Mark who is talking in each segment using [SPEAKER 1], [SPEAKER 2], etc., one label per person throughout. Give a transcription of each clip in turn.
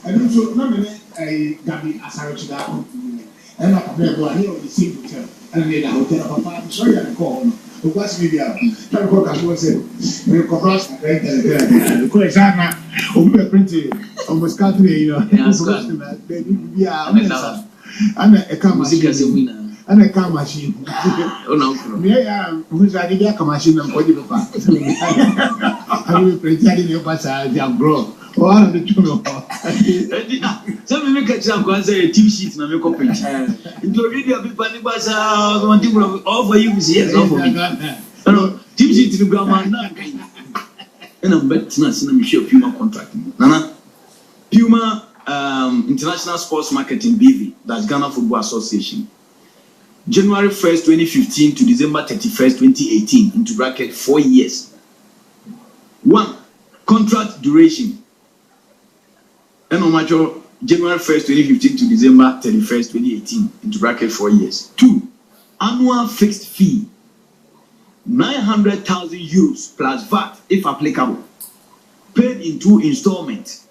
[SPEAKER 1] And so, no, I Gabi as I was that. And I can never hear the same hotel. And I made a hotel of I'm sorry I call. Who was me there? Tell what I was saying. We cross the Kuresana, who printed almost country, you know. And a car machine. And a car machine. Oh, no. Yeah, who's a car machine and body of I will pretend in your passage, young bro. One of the two.
[SPEAKER 2] Some make a chance to say a TV sheet and make a picture. Into a video of people, one thing all for you is yes, all for me. TV sheet to the grandma. And I'm betting not seeing sure Puma contract. Nana Puma International Sports Marketing BV, that's Ghana Football Association. January 1st, 2015 to December 31st, 2018, into bracket 4 years. 1. Contract duration. And on January 1st, 2015 to December 31st, 2018, into bracket 4 years. 2. Annual fixed fee. 900,000 euros plus VAT if applicable. Paid in 2 installments.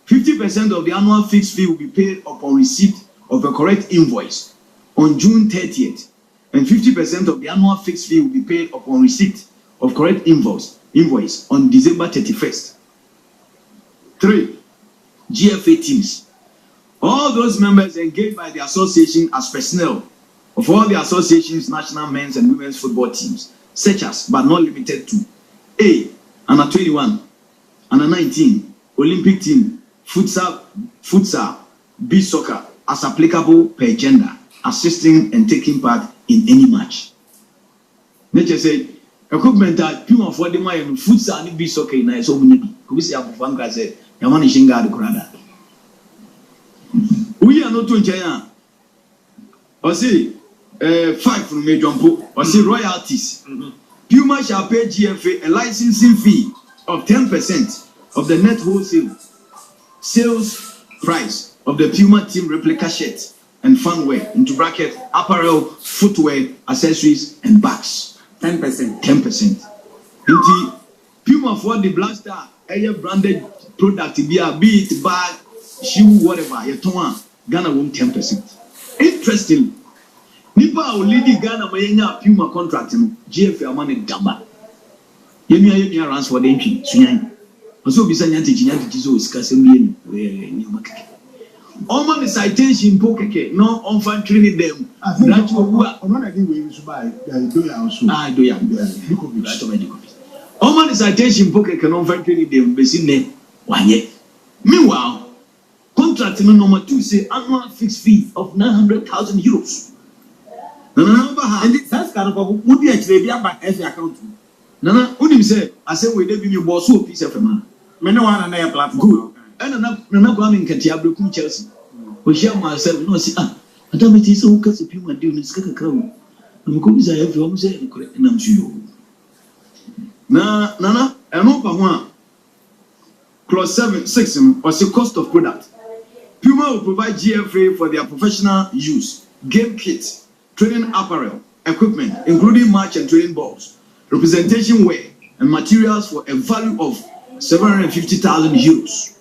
[SPEAKER 2] 50% of the annual fixed fee will be paid upon receipt of a correct invoice on June 30th, and 50% of the annual fixed fee will be paid upon receipt of correct invoice on December 31st. 3. GFA teams. All those members engaged by the association as personnel of all the association's national men's and women's football teams, such as, but not limited to, A. Under 21, Under 19, Olympic team, futsal, beach soccer, as applicable per gender, assisting and taking part in any match. Nature say equipment that Puma for the my futsal and beach soccer na so many. Who say Abufan ka say yamani shinga de kurada. We are not to China. Or say 5 from me jumpo. Or say royalties. Puma shall pay GFA a licensing fee of 10% of the net wholesale sales price of the Puma team replica shirt and fanwear, into bracket apparel, footwear, accessories, and bags.
[SPEAKER 3] 10%.
[SPEAKER 2] 10%. Into Puma for the blaster, a branded product, be it bag, shoe, whatever, you turn Ghana won 10%. Interesting. Nipa lady Ghana mayenya Puma contract no GFA money damba. Yemi runs for the entry. Sunyan. Also bisa nyanti so skase mien ni makeke. Oman the citation pokeke no on fan training them.
[SPEAKER 1] That you no na dey we so buy do ya also.
[SPEAKER 2] Do ya. Oman the citation pokeke no on fan training them besi ne wanye. Meanwhile, contract number 2 say annual fixed fee of 900,000 euros.
[SPEAKER 3] And that's kind of would be actually be about every account.
[SPEAKER 2] Nana, unim say I say we dey be me boss so piece of man.
[SPEAKER 3] Me no one na platform.
[SPEAKER 2] And nana go am nkati abrekum Chelsea. We share myself no see adameti say who kase Puma deal ni skaka krawo. Na ko bisa every one say na msuyo. Na nana eno pa ho a clause 6 was the cost of product. Puma will provide GFA for their professional use, game kits, training apparel, equipment, including match and training balls, representation wear, and materials for a value of 750,000 euros.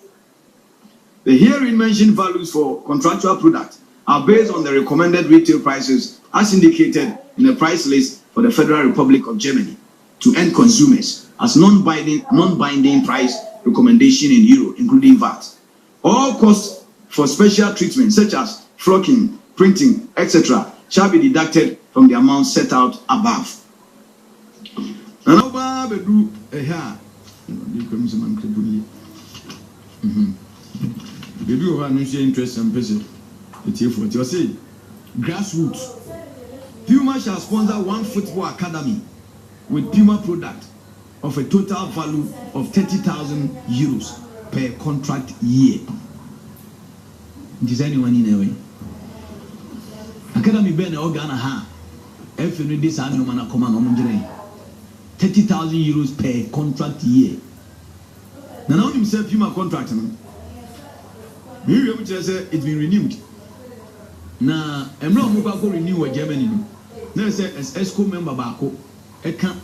[SPEAKER 2] The herein mentioned values for contractual products are based on the recommended retail prices as indicated in the price list for the Federal Republic of Germany to end consumers as non-binding price recommendation in euro, including VAT. All costs for special treatment such as flocking, printing, etc. shall be deducted from the amount set out above. Baby, over no interest and person. It's here for you. Say, grassroots. Puma shall sponsor one football academy with Puma product of a total value of 30,000 euros per contract year. Does anyone in a way? Academy Ben Organa ha. If you need this annual man, come on, 30,000 euros per contract year. Now, himself, Puma contract. It's been renewed. Now, I'm not going to renew Germany. Now, as ESCO member, Bako,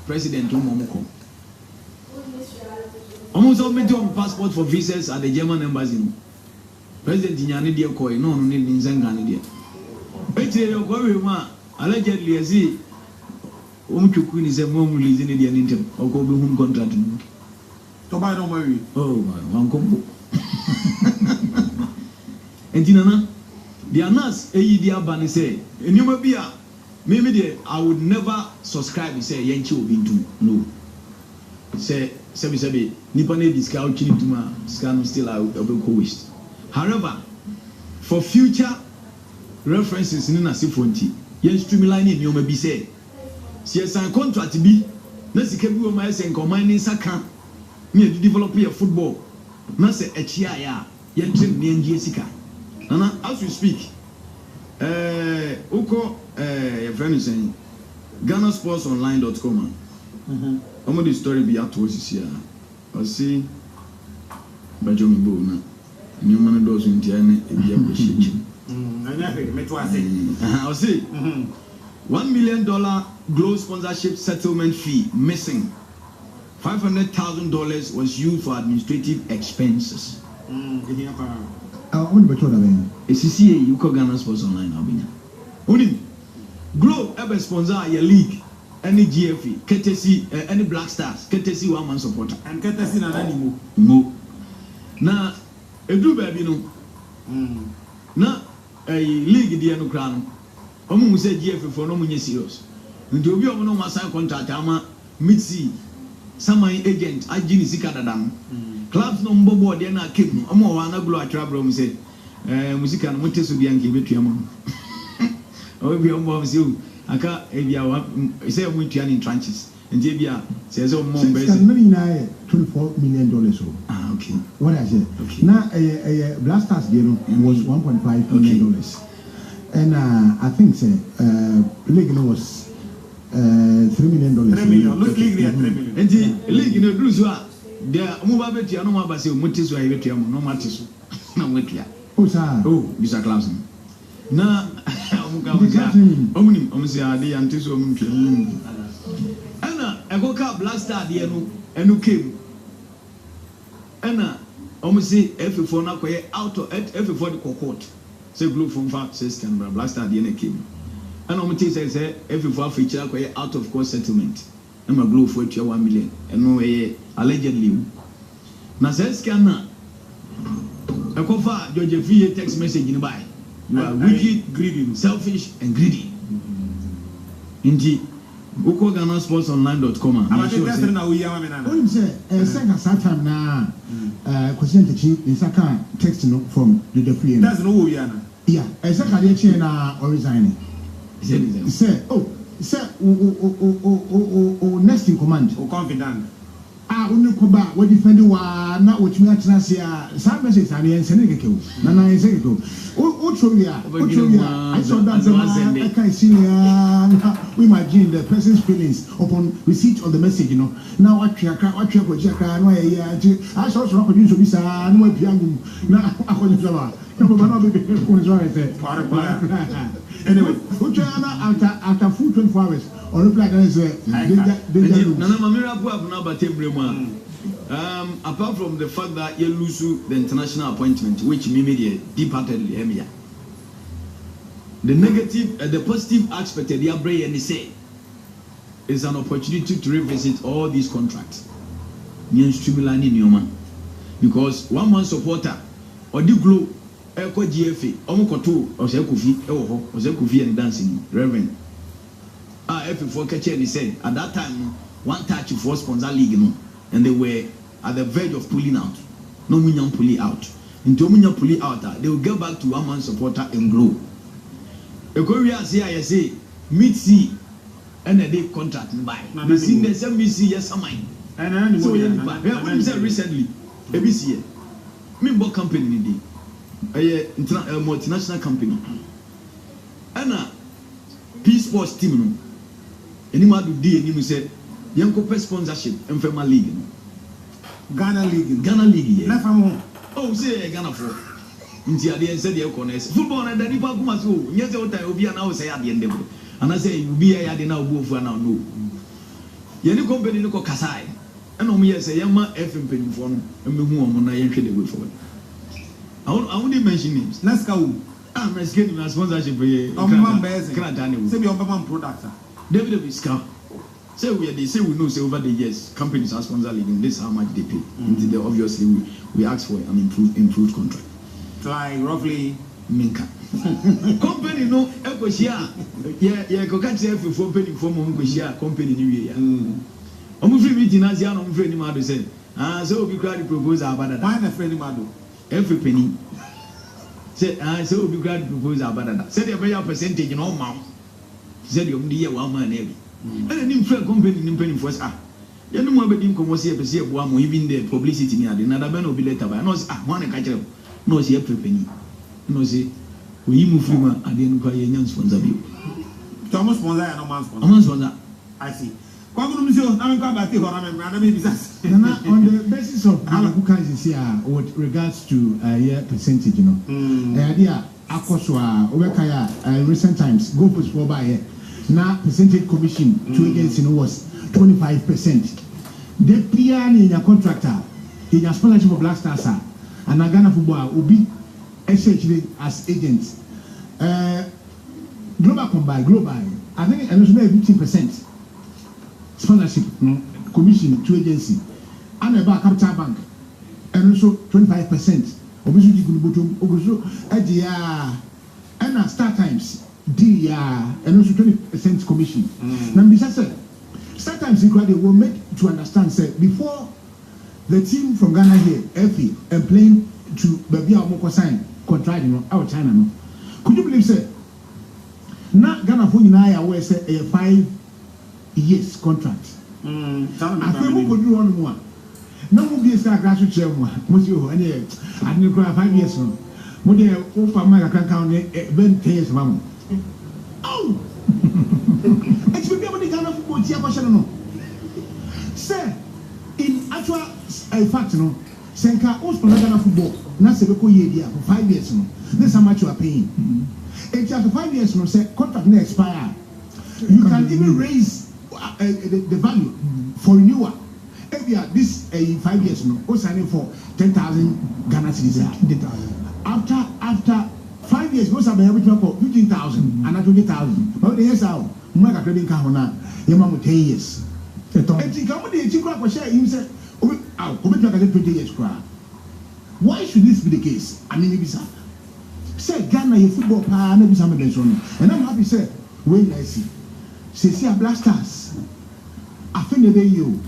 [SPEAKER 2] President Momoko. Almost all major passport for visas at the German embassy. president nyane de koi no no ne nzenga ne de ejire yo go we ma allegedly ezi twuku ni se mo release ne de ntem ogo be hun contract no
[SPEAKER 3] to buy no more
[SPEAKER 2] oh man kombo entinana the anas eyi di abane say enuma bia me de I would never subscribe say yenchi obi ntum no say sebi nipa na discount chini tuma scan still I will go waste. However, for future references in na sifonti yen streamline ni o ma bi say si sign contract bi na sika bi o ma say nkoman ni saka me develop your football na say echia ya yen trim ni ngie sika nana as we speak uko your friend is saying GhanaSportsOnline.com omo the story be at was here I see Benjamin Bona new man does in Tiana e bia question I see $1 million Glow sponsorship settlement fee missing. $500,000 was used for administrative expenses. ACCA, you call Ghana Sports Online. Unim Glow ever sponsor your league, any GFE, KTC, any Black Stars, KTC 1 man supporter,
[SPEAKER 3] and KTC na nani
[SPEAKER 2] mo. Na edu baby no. Na a league di anu kran. Omo say GFE for no munye serious. Nti obi omo no ma sign contract ama mitsi Samai agent ajini sika dadam. Clubs no mbo board na keep no. Omo wa na Glow atwa bro mu say musika no moteso bi anke betua mo. Obi omo say aka ebia wa say mo tua in tranches. Nti ebia say say omo mbe say
[SPEAKER 4] $24 million.
[SPEAKER 2] Ah okay.
[SPEAKER 4] What I said.
[SPEAKER 2] Okay.
[SPEAKER 4] Now Blasters game was $1.5 million.
[SPEAKER 2] Okay.
[SPEAKER 4] And I think say league was $3 million.
[SPEAKER 3] $3 million. Look, league $3 million.
[SPEAKER 2] And the league no do so. There move betia no ma ba say motiso ayi betia mo no matiso. Na wetia.
[SPEAKER 4] Oh sir.
[SPEAKER 2] Oh, Mr. Clausen. Na omuka omunim say ade antiso omutwe. Ana egoka Blaster de no enu came. Ana say F4 na koye out of F4 the court. Say Glow from fact says can Blaster de na came. And say F4 feature koye out of court settlement. And my Glow for $1 million. And no allegedly. Na says can na Ekofa George F text message in by. You are wicked, greedy, selfish, and greedy. Indeed. Uko GhanaSportsOnline.com.
[SPEAKER 3] I'm sure na we am na.
[SPEAKER 4] Oh, you say second time na question in Saka text no from the free.
[SPEAKER 3] That's no we are.
[SPEAKER 4] Yeah, second day chain na resigning. Say next in command.
[SPEAKER 3] O confident.
[SPEAKER 4] Unu koba we defend wa na otumi atena se a some message ani ense ne keke o na na ense keke o trowia I saw that I can see we imagine the person's feelings upon receipt of the message, you know. Now what you can what you go jaka no ya I saw so ko so bisa no wa piangu na akonyo so ba no ba no be ko so I say anyway after full 24 hours or reply can say
[SPEAKER 2] Nana Mamira apart from the fact that you lose the international appointment, which media departedly emia. The negative, the positive aspect of the Abre and say is an opportunity to revisit all these contracts. Because 1 man supporter or the Glow Echo GFA, Omokoto, or Kofi, or Kofi and dancing, Reverend. F4 catcher and he said at that time 1 touch for sponsor league no, and they were at the verge of pulling out. No Munyan pulling out. Into Munyan pulling out, they will get back to 1 man supporter and Glow. A Korea say meet C and a day contract buy. The seen the same BC yes mine. And so we said recently ABC me bought company a multinational company. And Peace Sports team no. Anybody do day and you say Yanko sponsorship and Fema League.
[SPEAKER 3] Ghana League.
[SPEAKER 2] Yeah. Oh, say Ghana for. Inti ade said the connect. Football na dani pa kuma so. Nyese o time obi na o say ade ndebo. And I say you be here ade na obo fu na no. Ye ni company ni ko kasai. E no me say yema FM penifo no. E me hu omo na ye hwe the way forward. I won't mention names.
[SPEAKER 3] Let's go.
[SPEAKER 2] I'm asking my sponsorship for you.
[SPEAKER 3] Say your product.
[SPEAKER 2] David Visca. So they say we know say over the years companies are sponsor leading. This is how much they pay. They obviously we ask for an improved contract.
[SPEAKER 3] Like roughly
[SPEAKER 2] Minka. Company no ekoshia. Yeah, go catch every for penny for mo ekoshia company new year. Omo free meeting as ya no mo free ni ma do say. So we grad proposal about that.
[SPEAKER 3] Why na free ni ma do?
[SPEAKER 2] Every penny. Say so we grad proposal about that. Say the better percentage no ma. Say the only year one man every. And then friend company nim penny for us you know more about him come see e boa mo even the publicity ni ade na da be no be later but no say one ka kire no say every penny no say we move free man ade no kwa ye nyan sponsor bi
[SPEAKER 3] Thomas sponsor ya no man sponsor
[SPEAKER 2] am sponsor
[SPEAKER 3] I see kwa gunu mi so na me kwa ba te ho na me na me business
[SPEAKER 4] Nana, on the basis of who can see with regards to yeah percentage you know idea akoswa obekaya recent times go push for by here now percentage commission to agency was 25%. The PR in your contractor in your sponsorship of Black Stars and Ghana football will be essentially as agents. Global combined, global. I think and it's maybe 15% sponsorship commission to agency and about capital bank and also 25%. Obviously, also and Star Times. And also 20% commission. Now, Mr. Sometimes they will make to understand, say, before the team from Ghana here, FA, and playing to Babia Moko sign contract, you know, out China, no. Could you believe, sir? Now, Ghana for you now, I say a 5 years contract. I think we could do one more. No more be a star grassroots chairman, Monsieur, and I didn't cry 5 years. No, more than over my account, 20 years, mama. Oh! It's be able to Ghana football team, no. Sir, in actual fact, no, Senka also Ghana football, not Sebeko year for 5 years, no. This is how much you are paying. And after 5 years, no, say contract may expire. You can even raise the value for renewal. Every year, this 5 years, no, also signing for 10,000 Ghana cedis. After 5 years, most of them have 15,000 and not 20,000. But the years out, Maka trading Kahona, Yamamu 10 years. And the company, you crack was saying, say, I'll commit to 20 years. Why should this be the case? I mean, it's say Ghana, your football power, maybe some of them. And I'm happy to say, when I see Black Stars, I feel the way you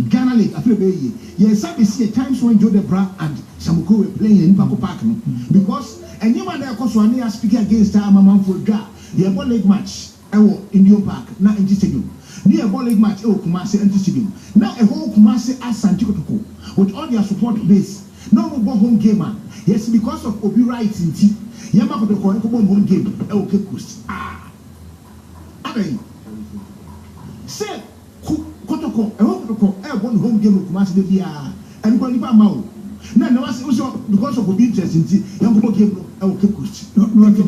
[SPEAKER 4] Ghana League, I feel the way you. Yes, I see times when Joe Debra and Samuko were playing in Paco Park because. And you man there cause one year speaking against our mama for God. The ball league match in New Park, not in stadium. Near ball league match Kumasi and stadium. Now a whole Kumasi as Santiago with all their support base. No more home game man. Yes, because of Obi rights in tea. Yamako the home game. Okay, Coast. Say Kotoko, a home game of Kumasi the VR and Bonipa Mao. No, also because of the interest in the young people came out of Coast. Not the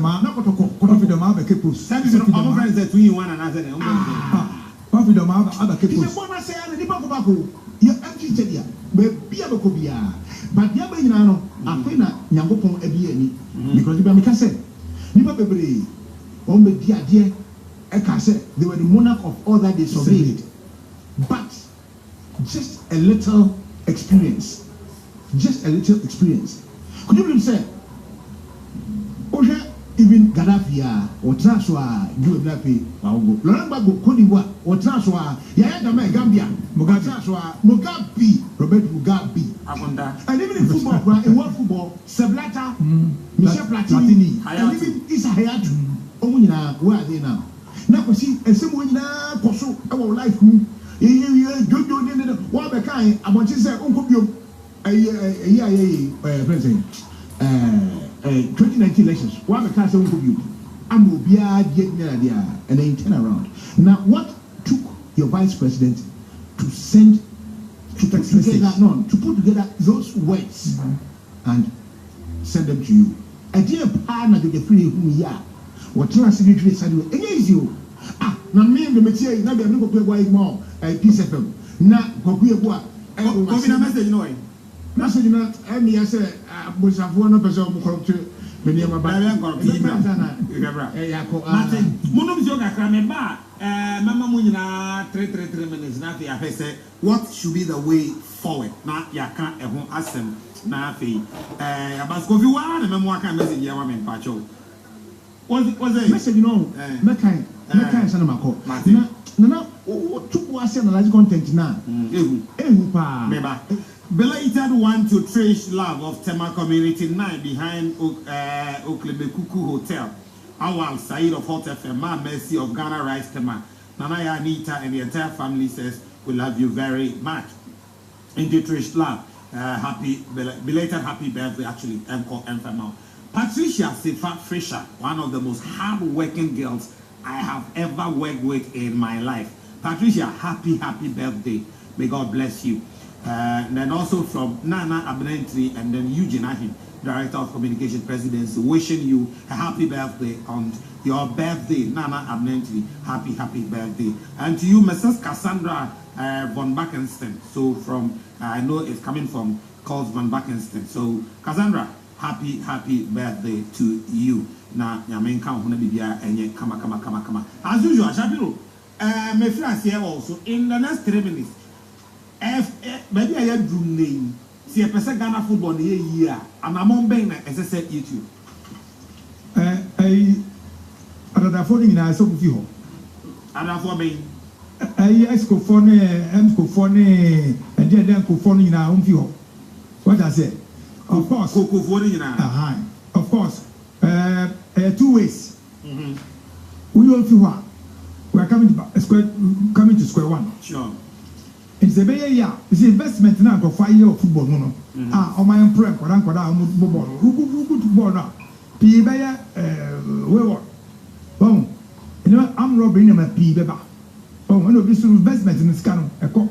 [SPEAKER 4] man, not the man, the Capus. That is our friends that we one another. Coffee the man, other Capus. It's a former say, and the Baco, you're empty stadium, but be able to be. But Yabanano, I think that Yangopon Ebiani, because the Bamika said, Nibabri, on the dear, Eka said, they were the monarch of all that they surveyed. But just a little experience. Just a little experience. Could you believe say? Even Gaddafi or Transwa, you would not pay. Loramba go Kodiwa or Transwa, Yaya Gambia, Mugabe, Robert Mugabe. And even in football, in world football, Sablata, Michel Platini, and even Issa Hayatu. Omuna, where are they now? Now we see a similar Koso, our life. What the kind, I want to say, Uncle. 2019 elections. What the class of you? I'm will be and then turn around. Now, what took your vice president to send to put together those words and send them to you? A dear partner to the free who we are. What you are secretary said, against you. Now, me and the material, now they're not going to play more. Peace FM. Now, Kokuya. Message, no. Message, not. I say, busafo no pese o mo corrupt me ne ma ba
[SPEAKER 3] Martin monom jo kakra me ba mama mo nyina 3 minutes na fe afese what should be the way forward na ya ka ehun asem na fe abasko fi wa na memo aka message ya wa me pa cho was it
[SPEAKER 4] message no me kan sana mako na tuku ase na large content na ehu pa
[SPEAKER 3] meba belated one to trace love of Tema Community 9 behind Oklebekuku Hotel. Awal Said of Hot FM, Ma Mercy of Ghana Rice Tema, Nanaya Anita and the entire family says we love you very much. Into Trish Love, belated happy birthday actually, and Patricia Sifa Fisher, one of the most hard-working girls I have ever worked with in my life. Patricia, happy birthday. May God bless you. And then also from Nana Abnentry and then Eugene Ahin, Director of Communication Presidency, wishing you a happy birthday on your birthday, Nana Abnentry. Happy birthday. And to you, Mrs. Cassandra von Backenstein. So from, I know it's coming from Carl von Backenstein. So Cassandra, happy birthday to you. Na nyamen kan ho na bibia enye kama. As usual, Shapiro, me friends here also in the next 3 minutes. Maybe I had dream name. See a person Ghana football the year, and I'm on Bain as I said YouTube.
[SPEAKER 4] I phone in I saw with you.
[SPEAKER 3] And I'm for Bain.
[SPEAKER 4] I go phone, and then go phone in our own view. What I said, of course,
[SPEAKER 3] Coco phone in
[SPEAKER 4] of course, 2 ways. We all feel we are coming to square one.
[SPEAKER 3] Sure.
[SPEAKER 4] It's a very year. It's investment now for 5 years of football. No, on my employer, who good ball now. P. Bayer, where? Oh, you know, I'm robbing him a P. Beba. Oh, one of these investments in the scan. A cop.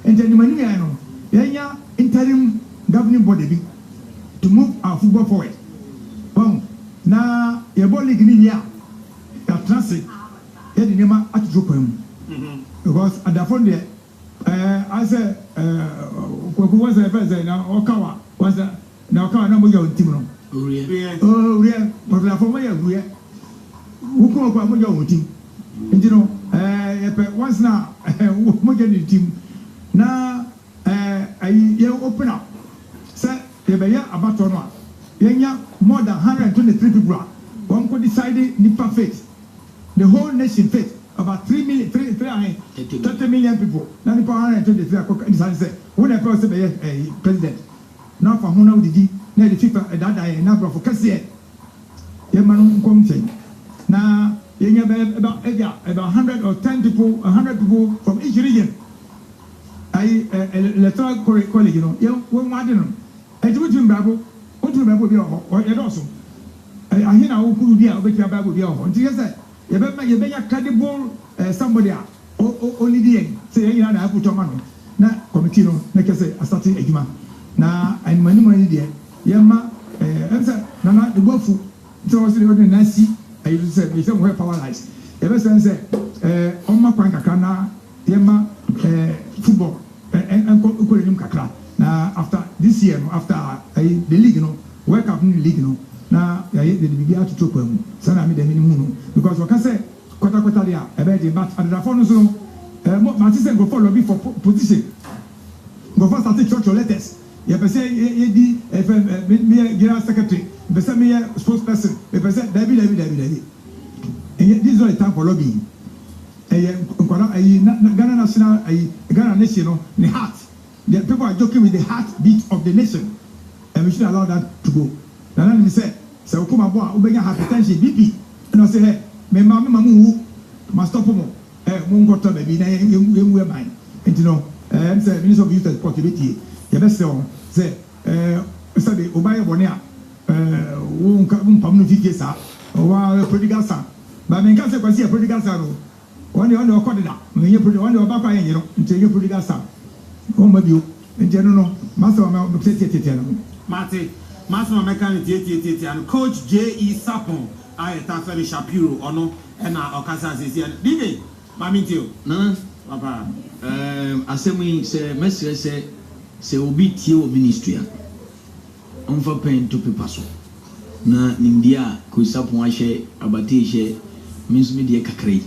[SPEAKER 4] And then the money I know. Yeah, interim governing body to move our football forward. Oh, now your ball league in India. That transit. Yeah, the name at the drop him. Because at the front there. I said, who was a person now? Okawa was a now come number your team. Oh, yeah, but la for my area. Who come up with your team? And you know, once now, Mogan team. Now, I open up. Sir, you be about to know. More than 123 people. One could decide Nipa faith. The whole nation faith. About 30 million people. Now, the 123 say, when I person be a president. Now, for who did he? Now, the FIFA, that I number for Cassia. Yeman Comte. Now, you have about 100 or 10 people, 100 people from each region. Electoral college, you know, one modern. I do it in Bible, what to Bible or also. I hear now who be out with your Bible. You better credible somebody only the say you know I put on man na committee no make say starting ejuma na and money there yema say na the go fu so was the nancy I used to say we say we power lies e be say on ma kwan kakra na yema football and ko nim kakra na after this year no after the league no work up in the league no na ya the big out to pam sana me the minimum because we can say kwata dia ebe dey but at the phone so Martin go follow me for position go first start church letters you be say you di me general secretary be say me spokesperson be say David and this is all the time for lobbying Ghana national Ghana nation no the heart the people are joking with the heartbeat of the nation and we should allow that to go. Now let me say, so come aboard, we hypertension, BP, and I say, hey, my mamma who must stop him. Won't go to baby, you wear mine. And you know, say, Minister of Youth and Sportivity, your best say, Saturday, Obaya Bonia, won't come from the case, or prodigal son. But I can't say, I see a prodigal son. One year on the corridor, when you put on your papa, you know, until you prodigal son. Home with you, in general, Master of Marty. Master Mechanic and Coach J.E. Sapon, I Tafari Shapiro, or no, and our Ocasas is here. Did Mammy,
[SPEAKER 2] Nana, Papa, assembly say, Messi say, will be Tio Ministry. ɔmfa pen to paper so na nimdia Kosapo ahye abate hye means media kakrai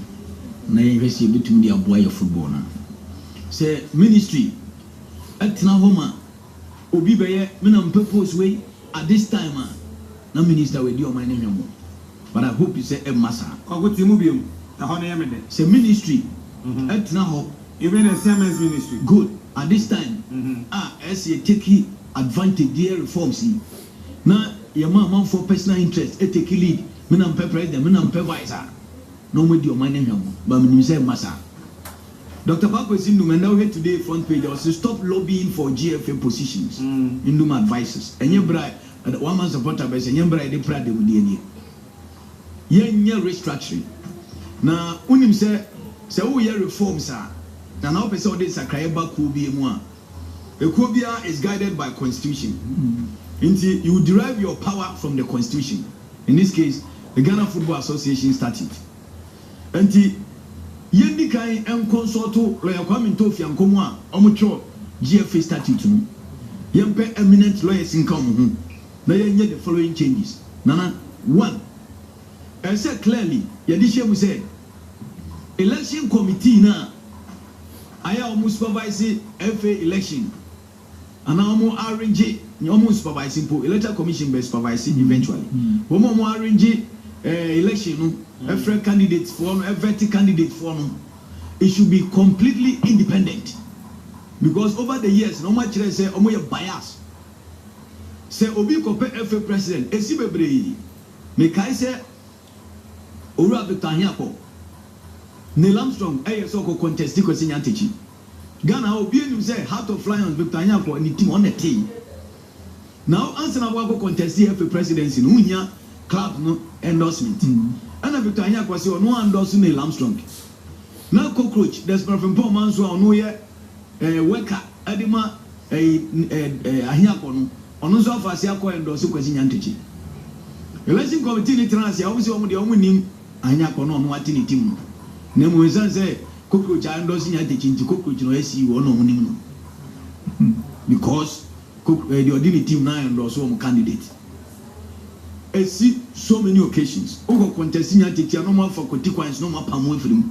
[SPEAKER 2] na yɛhwɛ sɛ yɛbɛtumi de aboa yɛ football na sɛ ministry atena hɔ ma obi bɛyɛ menam purpose way at this time na minister we di ɔman ne hwɛ mo but I hope you say massa
[SPEAKER 3] ɔgo mu biom na hɔ na yɛ mede
[SPEAKER 2] sɛ ministry atena hɔ
[SPEAKER 3] even the CMS ministry
[SPEAKER 2] good at this time as you take advantage their reforms na your man for personal interest take lead menam president menam vice no me di ɔman ne hwɛ mo but menim sɛ massa Dr. Bakwesi Numenda here today front page also stop lobbying for GFA positions in Numa advisors. And you bright one man supporter base and you bright the pride with the ye restructuring. Now unim say we hear reforms are now person this Sakraiba Kubia Mua. The Kubia is guided by constitution. Until you derive your power from the constitution. In this case, the Ghana Football Association statute. Until yendi kan enconsulto lawyer Kwame Ntofia nkomo a omutwo GFA statute no yempe eminent lawyers nka ho na yenye the following changes nana 1 I said clearly yedi shemu say election committee na aya omu supervise FA election ana omu arrange omu supervising po electoral commission be supervising eventually omu arrange election no every candidate for every candidate for it should be completely independent because over the years no much say omo ye bias say obi compare FA president esi bebre me kai say Owura Victor Anyankwo Neil Armstrong so ko contest ko sinya techi Ghana obi enu say Heart of Lions Victor Anyankwo ni team on the team now answer na go contest FA presidency no nya club no endorsement and Victor Anyankwo say no endorse Neil Armstrong now cockroach there's from Paul Manso no ye worker adima Anyankwo no ono so afase akọ endorse kwasi nyantechi election committee ni trans ya obisi omo de omo nim Anyankwo no no ati ni team na mo san say cockroach endorse nyantechi nti cockroach no esi wo no omo nim no because the ordinary team na endorse omo candidate esi so many occasions ogo contest nyantechi no mo for consequence no mo pam we from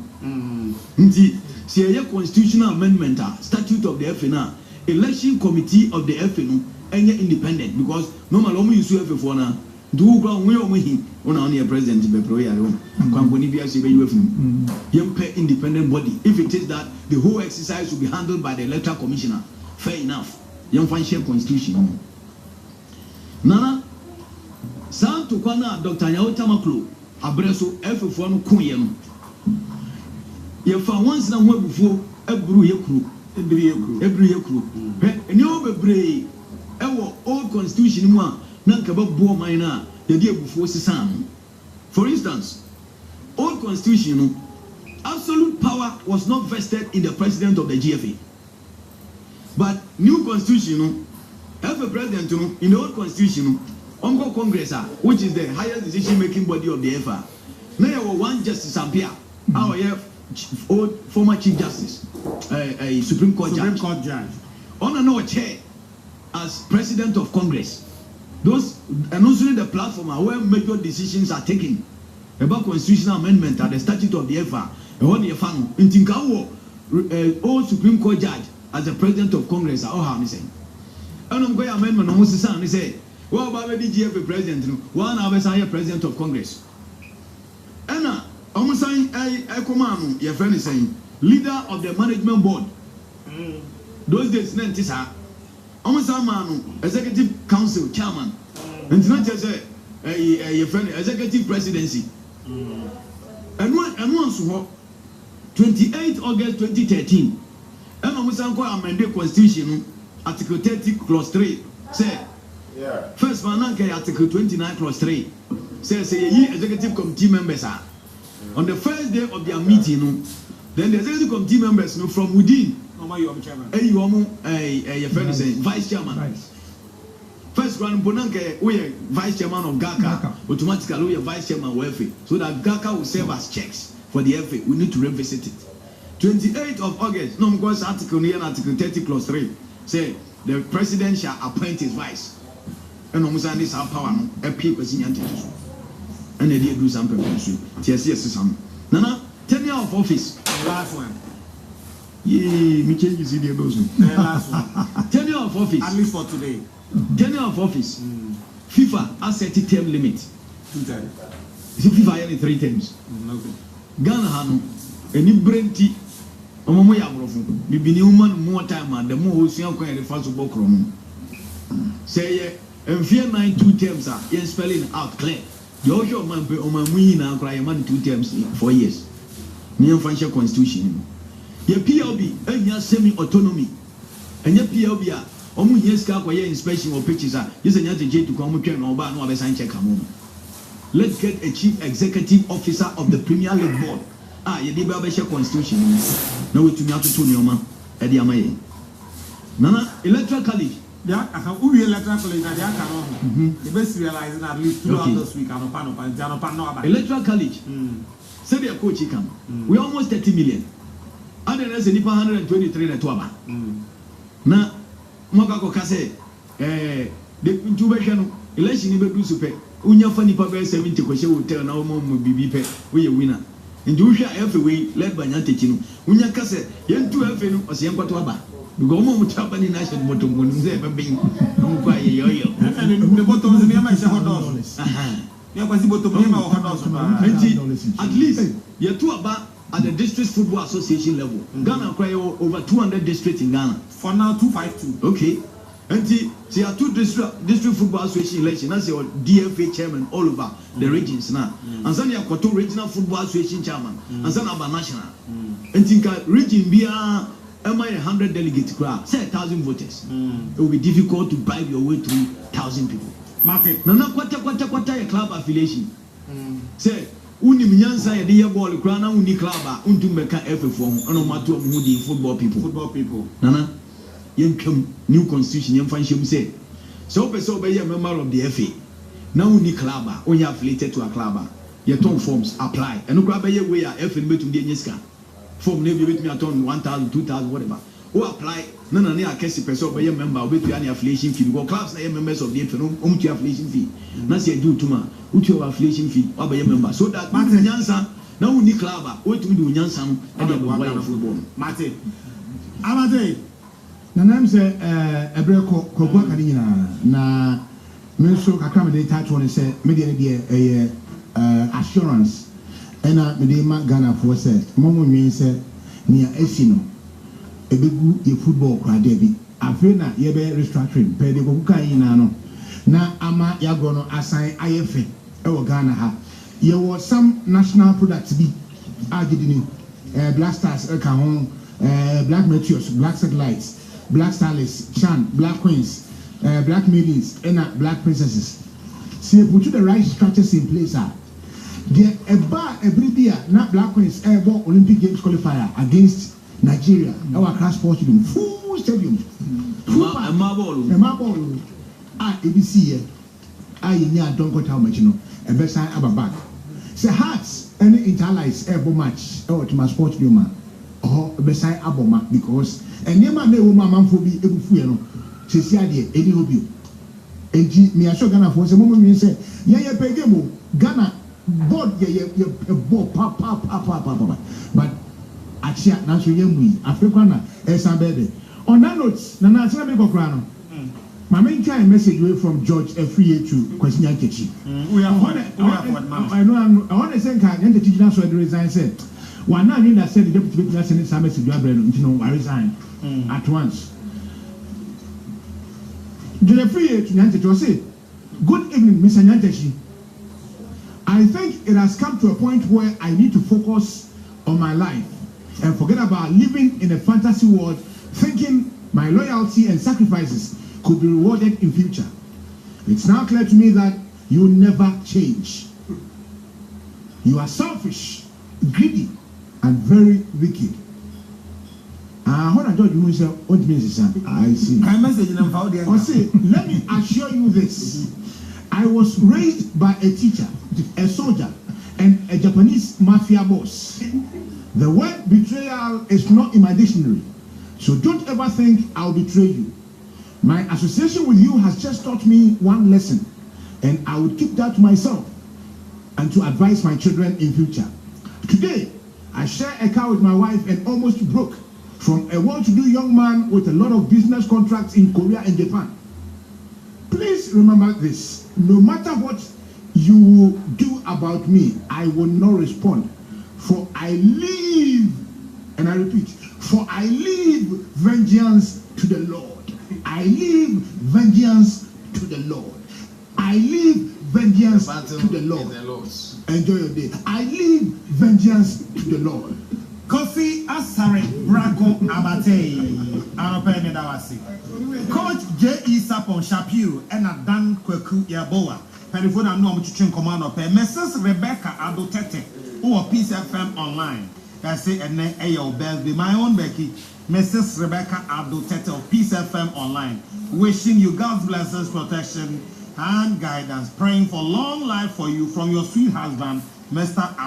[SPEAKER 2] nti say a constitutional amendment statute of the FA na election committee of the FA no enye independent because normal omo use FA for na do go we omo hi ona on your president be pro ya ro kwankoni bia se be you from yempe independent body if it is that the whole exercise will be handled by the electoral commissioner fair enough yem fan share constitution nana santo kwana Dr. Anyawo Tamaklo abreso FA for no kun yem ye fa once na ho abufuo aburu yekuru ebiri yekuru eni obebre ewo old constitution mu a na nka babuo man na ye di abufuo sisan for instance old constitution no absolute power was not vested in the president of the GFA but new constitution no FA president no in the old constitution no ongo congress which is the highest decision making body of the FA na ye one justice ampia how ye old former chief justice Supreme Court judge on no chair as president of Congress those and also the platform where major decisions are taken about constitutional amendment at the statute of the FA and what the FA in Tinkawo old Supreme Court judge as the president of Congress how am I saying and I'm going amendment on Moses and say what about the GFA president one of us are president of Congress and almost saying I command your friend is saying leader of the management board those days name tisa almost a man executive council chairman and not just your friend executive presidency and once 28 August 2013 and almost amended constitution article 30 clause 3 say first man article 29 clause 3 says executive committee members are on the first day of their meeting, then the executive committee members from within, vice chairman. First one, Bonanke, we are vice chairman of GACA, automatically we are vice chairman of FA, so that GACA will serve as checks for the FA. We need to revisit it. 28th of August, no, because article 30 clause 3 say the president shall appoint his vice. and almost any South Power, a people in Yantis. And they did do some preparation. TSS some. Nana, 10 years of office.
[SPEAKER 3] Last one.
[SPEAKER 2] Yee, me change is the dozen.
[SPEAKER 3] Last one.
[SPEAKER 2] 10 years of office.
[SPEAKER 3] At least for today.
[SPEAKER 2] 10 years of office. FIFA has set a term limit.
[SPEAKER 3] 2 times.
[SPEAKER 2] FIFA only 3 terms.
[SPEAKER 3] Okay.
[SPEAKER 2] Ghana Hano, any brain tea. Omo ya brofo bibi ni woman more time and the more osuan kwan the fast football krom say ye enfie 92 terms are you spelling out clear the osho man pe o man mu na kra ye man 2 terms 4 years ni financial constitution ye PLB enya semi autonomy enya PLB a omo yes ka kwa ye inspection or pictures a you say nya je to come twen no ba no abesan check am. Let's get a chief executive officer of the Premier League board. You did a constitution. No way to me to Tonyoma at the Amaye. Nana, electoral college.
[SPEAKER 3] Yeah, I can be electoral college. The best realizing at least throughout this week.
[SPEAKER 2] Electoral college. Say their coach come. We almost 30 million. And then there's a 123 at Tuaba. Now, Mogako Kase, the intubation election in the super. Unya funny papa 70 question will tell now more BB we a winner. In Dusha FA led by Nantino, Unya Casse, Yen 2 FA or Siampatuaba. We go more with Japanese national bottom when they ever been no quiet yo.
[SPEAKER 3] And the bottom is near my $7.
[SPEAKER 2] At least you're 2 about at the district football association level. Ghana acquire over 200 districts in Ghana.
[SPEAKER 3] For now, 252.
[SPEAKER 2] Okay. And see, are 2 district football association election. That's your DFA chairman all over the regions now. And then you have 2 regional football association chairman. And then about national. And think region be a 100 delegates crowd. Say 1,000 voters. It will be difficult to bribe your way through 1,000 people.
[SPEAKER 3] Martin.
[SPEAKER 2] No, quarter a club affiliation. Say, uni minyansa ya diya ball crowd na uni club untu meka FA form. Ano matu amudi football people.
[SPEAKER 3] Football people.
[SPEAKER 2] Nana. New constitution yem fan shem say so person be a member of the FA now we need club when you affiliated to a club your ton forms apply and no club be way a FA betum dey nyeska form na be me aton 1,000 2,000 whatever who apply na na akesi person be a member we to any affiliation fee because clubs na members of the FA no to affiliation fee na say do tuma who to affiliation fee or be a member so that nyansa now we need club we to do nyansa no e dey go football
[SPEAKER 3] Martin Amade
[SPEAKER 4] Nanam say Ebreko Kokwa Kadina na Minister Kakram de touch one say media dey assurance and Medema Ghana for say Momo Nwin say near Esino ebegu e football kwa debi afre na ye be restructuring pe de Kokwa yina no na ama yago no assign IFA e wo Ghana ha ye was some national products bi agidini Black Stars e ka ho Black Meteors Black Satellites Black Starlets, Chan, Black Queens, Black Maidens, and Black Princesses. See, put the right structures in place. There a bar every year, not Black Queens, airborne Olympic Games qualifier against Nigeria. Our class sports stadium, full stadium.
[SPEAKER 2] A
[SPEAKER 4] marble. ABC. Don't go tell much, a best sign of a bag. Say Hearts, any interlights, airborne match, or to my sports stadium, or beside Aboma, because. And near my woman for be able to know. She said, any of you. And me, I show Ghana for some moment. Me say, yeah, pegamo Ghana board, yeah, board, papa. But actually, now so young, Africana, as a baby. On that note, Nana, I say, Crown. My main kind message away from George Free to question Yankechi. I know, I want to say, Yankechi, that's what the resign said. One now that said the deputy president sent some message to I resign at once. Free to Yankechi say, good evening, Mr. Yankechi. I think it has come to a point where I need to focus on my life and forget about living in a fantasy world, thinking my loyalty and sacrifices could be rewarded in future. It's now clear to me that you will never change. You are selfish, greedy, and very wicked. What I told you, what means I see. I say, let me assure you this. I was raised by a teacher, a soldier, and a Japanese mafia boss. The word betrayal is not in my dictionary. So don't ever think I'll betray you. My association with you has just taught me one lesson, and I would keep that to myself and to advise my children in future. Today, I share a car with my wife and almost broke from a well-to-do young man with a lot of business contracts in Korea and Japan. Please remember this. No matter what you do about me, I will not respond. For I leave, and I repeat, for I leave vengeance to the Lord. I leave vengeance to the Lord. I leave vengeance to the Lord. Enjoy your day. I leave vengeance to the Lord.
[SPEAKER 3] Kofi Asare Braco Abate Anopene Dawasi. Coach J.E. Sapon Shapiro and Dan Kweku Yaboa. Penifona no Muchin Commando Pe. Mrs. Rebecca Adotete or Peace FM Online. I say and then Ayo Belby, my own Becky. Mrs. Rebecca Adotete of Peace FM Online. Wishing you God's blessings, protection, and guidance. Praying for long life for you from your sweet husband, Mr. Ad.